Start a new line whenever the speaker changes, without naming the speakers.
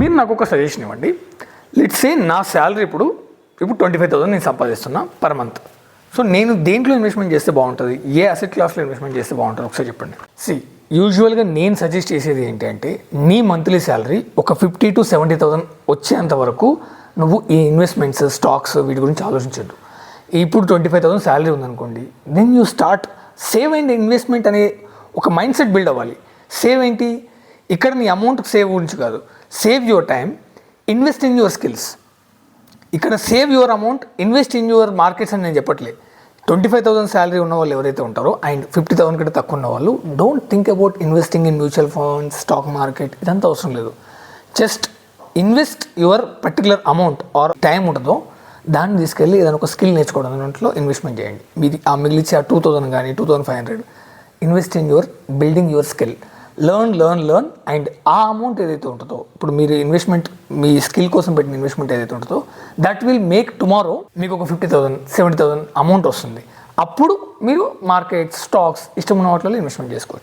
మీరు నాకు ఒక సజెషన్ ఇవ్వండి. లెట్స్ సే నా శాలరీ ఇప్పుడు 25,000 నేను సంపాదిస్తున్నా పర్ మంత్. సో నేను దేంట్లో ఇన్వెస్ట్మెంట్ చేస్తే బాగుంటుంది, ఏ అసెట్ క్లాస్లో ఇన్వెస్ట్మెంట్ చేస్తే బాగుంటుంది ఒకసారి చెప్పండి. యూజువల్గా నేను సజెస్ట్ చేసేది ఏంటంటే నీ మంత్లీ శాలరీ ఒక 50,000 to 70,000 వచ్చేంత వరకు నువ్వు ఈ ఇన్వెస్ట్మెంట్స్, స్టాక్స్ వీటి గురించి ఆలోచించద్దు. ఇప్పుడు 25,000 శాలరీ ఉందనుకోండి, then you start save and investment అనే ఒక మైండ్ సెట్ బిల్డ్ అవ్వాలి. సేవ్ ఏంటి, ఇక్కడ నీ అమౌంట్ సేవ్ గురించి కాదు, save your time, invest in your skills. ఇక్కడ save your amount, invest in your markets అని నేను చెప్పట్లేదు. 25,000 శాలరీ ఉన్న వాళ్ళు ఎవరైతే ఉంటారో అండ్ 50,000 కంటే తక్కువ ఉన్న వాళ్ళు don't think about investing in mutual funds, stock market, ఇదంతా అవసరం లేదు. Just invest your particular amount are time ఉంటుందో దాన్ని తీసుకెళ్ళి ఏదైనా ఒక స్కిల్ నేర్చుకోవడం దాంట్లో ఇన్వెస్ట్మెంట్ చేయండి. మీది ఆ మిగిలిచ్చే 2,000 కానీ 2,500 invest in your building your skill. Learn and ఆ అమౌంట్ ఏదైతే ఉంటుందో, ఇప్పుడు మీరు ఇన్వెస్ట్మెంట్ మీ స్కిల్ కోసం పెట్టిన ఇన్వెస్ట్మెంట్ ఏదైతే ఉంటుందో దట్ విల్ మేక్ టుమారో మీకు ఒక 50,000 70,000 అమౌంట్ వస్తుంది. అప్పుడు మీరు మార్కెట్స్, స్టాక్స్ ఇష్టం ఉన్న వాటిలో ఇన్వెస్ట్మెంట్ చేసుకోవచ్చు.